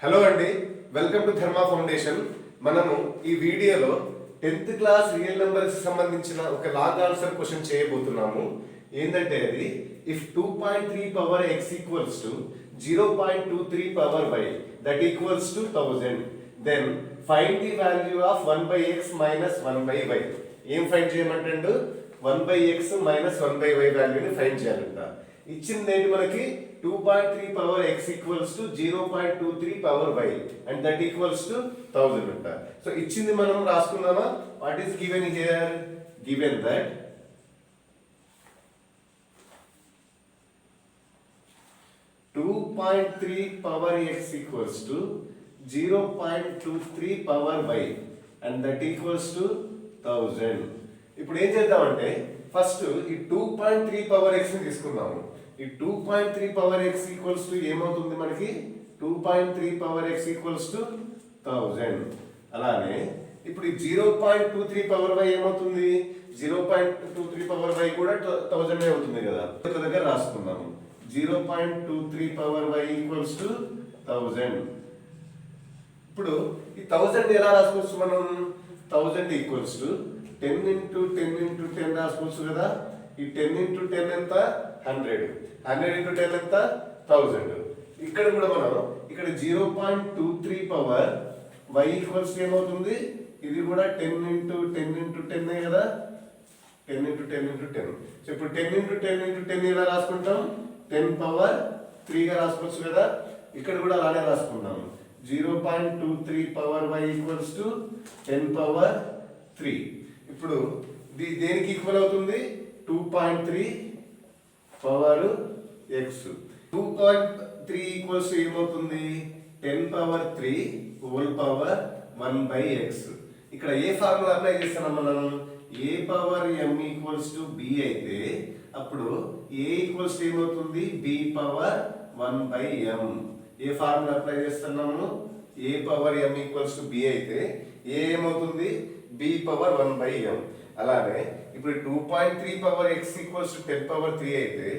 Hello అండి, welcome to Dharma foundation. మనము ఈ వీడియోలో 10th క్లాస్ రియల్ నెంబర్స్ సంబంధించిన ఒక లాగ్ ఆన్సర్ క్వశ్చన్ చేయబోతున్నాము. ఏంటంటే అది if 2.3 power x equals to 0.23 power y that equals to 1000, then find the value of 1/x minus 1/y. ఏం ఫైండ్ చేయమంటాడు? 1/x మైనస్ 1/y వాల్యూని ఫైండ్ చేయాలంట. ఇచ్చింది ఏంటి మనకి? 2.3 power x equals to 0.23 power y and that equals to 1000 అంట. So ఇచ్చింది మనం రాసుకుందామా? What is given here? Given that 2.3 power x equals to 0.23 power y and that equals to 1000. ఇప్పుడు ఏం చేద్దామంటే ఫస్ట్ ఈ 2.3 పవర్ x ని తీసుకుందాము. ఈ 2.3 పవర్ x ఈక్వల్స్ టు ఏమవుతుంది మనకి? 2.3 పవర్ x ఈక్వల్స్ టు 1000. అలానే ఇప్పుడు ఈ 0.23 పవర్ y ఏమవుతుంది? 0.23 పవర్ y కూడా 1000 అవుతుంది కదా. ఒక దగ్గర రాసుకుందాము. 0.23 పవర్ y ఈక్వల్స్ టు 1000. ఇప్పుడు ఈ 1000 ఎలా రాసుకోవచ్చు మనం? 1000 ఈక్వల్స్ టు 10 into 10 into 10 రాసుకోవచ్చు కదా. ఈ 10 into 10 ఎంత? 100. 100 into 10 ఎంత? 1000. ఇక్కడ కూడా మనం ఇక్కడ 0.23 పవర్ y ఈక్వల్స్ ఏమవుతుంది? ఇది కూడా 10 into 10 into 10 కదా. 10 into 10 into 10. సో ఇప్పుడు 10 into 10 into 10 ఎలా రాసుకుంటాం? 10 పవర్ 3 గా రాసుకోవచ్చు కదా. ఇక్కడ కూడా అలానే రాసుకుంటాం. 0.23 power y equals to 10 power 3. ఇప్పుడు దేనికి ఈక్వల్ అవుతుంది? 2.3 పవర్ x. 2.3 ఈక్వల్స్ ఏమవుతుంది? 10 పవర్ 3 హోల్ పవర్ 1/x. ఇక్కడ ఏ ఫార్ములా అప్లై చేస్తున్నాం మనం? a power m equals to b అయితే అప్పుడు a ఈక్వల్స్ ఏమవుతుంది? b power 1/m. ఏ ఫార్ములా అప్లై చేస్తున్నాము? a power m equals to b అయితే a ఏమవుతుంది? b power 1/m. అలానే ఇప్పుడు 2.3 power x equals to 10 power 3 అయితే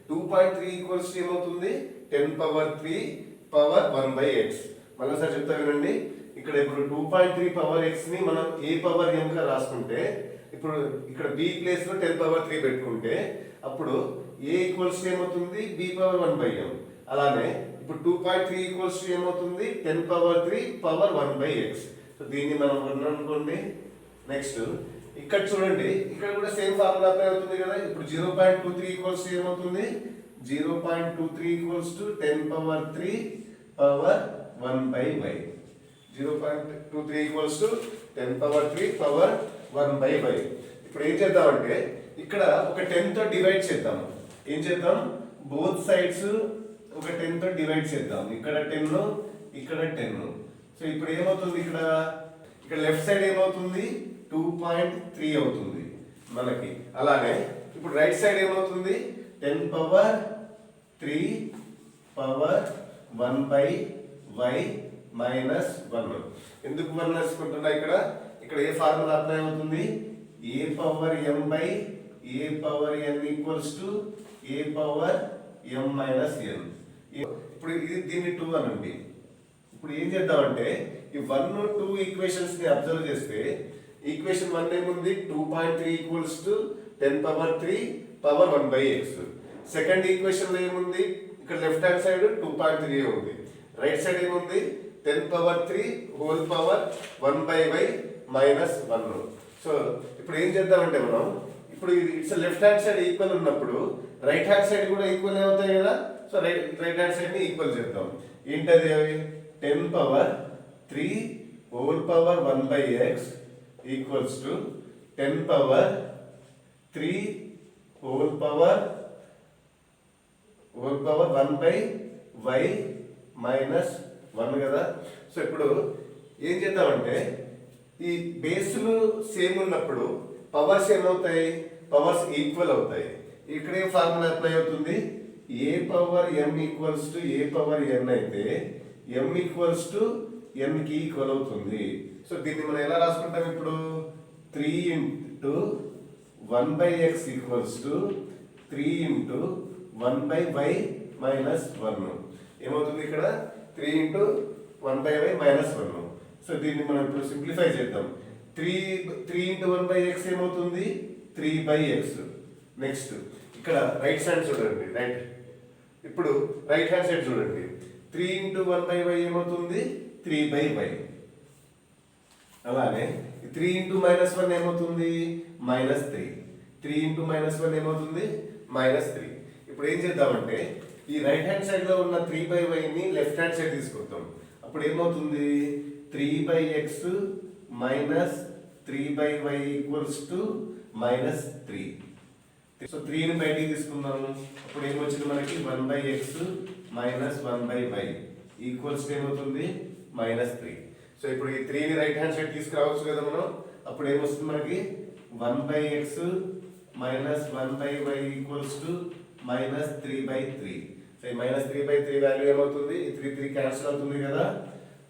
2.3 ఈక్వల్స్ ఏమవుతుంది? 10 పవర్ 3 పవర్ 1/x. మళ్ళీసారి చెప్తా వినండి. ఇక్కడ ఇప్పుడు 2.3 పవర్ x ని మనం a పవర్ m గా రాసుకుంటే ఇప్పుడు ఇక్కడ b ప్లేస్ లో 10 పవర్ 3 పెట్టుకుంటే అప్పుడు a ఈక్వల్స్ ఏమవుతుంది? b power 1/m. అలానే ఇప్పుడు 2.3 ఈక్వల్స్ ఏమవుతుంది? 10 పవర్ 3 పవర్ 1/x. సో దీన్ని మనం అనుకోండి. నెక్స్ట్ ఇక్కడ చూడండి, ఇక్కడ కూడా సేమ్ ఫార్ములా అప్లై అవుతుంది కదా. ఇప్పుడు 0.23 ఈక్వల్స్ ఏమవుతుంది? 0.23 equals to 10 power 3 power 1/y. 0.23 equals to 10 power 3 power 1/y. ఇప్పుడు ఏం చేద్దామంటే ఇక్కడ ఒక 10 తో డివైడ్ చేద్దాం. ఏం చేద్దాం? బోత్ సైడ్స్ ఒక 10 తో డివైడ్ చేద్దాం. ఇక్కడ 10, ఇక్కడ 10. సో ఇప్పుడు ఏమవుతుంది? ఇక్కడ లెఫ్ట్ సైడ్ ఏమవుతుంది? 2.3 అవుతుంది మనకి. అలానే ఇప్పుడు రైట్ సైడ్ ఏమవుతుంది? 10 పవర్ 3 పవర్ 1/y మైనస్ 1. ఎందుకు 1 వేసుకుంటున్నా? ఇక్కడ ఏ ఫార్ములా అప్లై అవుతుంది? a power m by a power n equals to a power m minus n. ఇప్పుడు దీన్ని 2 అనండి. ఇప్పుడు ఏం చేద్దామంటే ఈ 1, 2 ఈక్వేషన్స్ ని అబ్జర్వ్ చేస్తే ఈక్వేషన్ 1 ఏముంది? 2.3 equals to 10 power 3 power 1/x. Second equation లో ఏముంది? ఇక్కడ లెఫ్ట్ హ్యాండ్ సైడ్ 2.3 ఉంది. రైట్ సైడ్ ఏముంది? 10 power 3 whole power 1/y minus 1. So ఇప్పుడు ఏం చేద్దామంటే మనం ఇప్పుడు it's left hand side equal ఉన్నప్పుడు రైట్ హ్యాండ్ సైడ్ కూడా ఈక్వల్ అవుతాయి కదా. సో రైట్ హ్యాండ్ సైడ్ ని ఈక్వల్ చేద్దాం. ఏంటది? అవి 10 power 3 whole power 1/x equals to 10 power 3 whole power 1/y minus 1 కదా. సో ఇప్పుడు ఏం చేద్దామంటే ఈ బేస్లు సేమ్ ఉన్నప్పుడు పవర్స్ ఏమవుతాయి? పవర్స్ ఈక్వల్ అవుతాయి. ఇక్కడ ఏ ఫార్ములా అప్లై అవుతుంది? a power m equals to a power n అయితే m ఈక్వల్స్ టు n కి ఈక్వల్ అవుతుంది. సో దీన్ని మనం ఎలా రాసుకుంటాం? ఇప్పుడు 3 into 1/x equals to 3 into 1/y minus 1. ఏమవుతుంది? ఇక్కడ 3 into 1/y మైనస్ 1. సో దీన్ని మనం ఇప్పుడు సింప్లిఫై చేద్దాం. 3 ఇంటూ 1/x ఏమవుతుంది? 3/x. నెక్స్ట్ ఇక్కడ రైట్ సైడ్ చూడండి, ఇప్పుడు రైట్ హ్యాండ్ సైడ్ చూడండి. 3 ఇంటూ 1/y ఏమవుతుంది? 3/y. అలానే 3 ఇంటూ -1 ఏమవుతుంది? -3. 3 ఇంటూ -1 ఏమవుతుంది? -3. ఇప్పుడు ఏం చేద్దామంటే ఈ రైట్ హ్యాండ్ సైడ్ లో ఉన్న 3/y ని లెఫ్ట్ హ్యాండ్ సైడ్ తీసుకొద్దాం. అప్పుడు ఏమవుతుంది? 3/x minus 3/y equals to -3. So 3ని బయటికి తీసుకుందాము. అప్పుడు ఏమొచ్చింది మనకి? 1/x మైనస్ 1/y ఈక్వల్స్ ఏమవుతుంది? -3. సో ఇప్పుడు ఈ 3ని రైట్ హ్యాండ్ సైడ్ తీసుకురావచ్చు కదా మనం. అప్పుడు ఏమొస్తుంది మనకి? 1/x minus 1/y equals to -3/3. So ఈ -3/3 వాల్యూ ఏమవుతుంది? ఈ 3 క్యాన్సిల్ అవుతుంది కదా.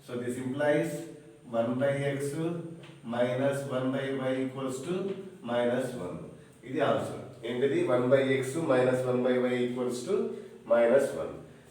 So this implies 1/x minus 1/y equals to -1. ఇది ఆన్సర్. ఏంటిది? 1/x minus 1/y equals to -1.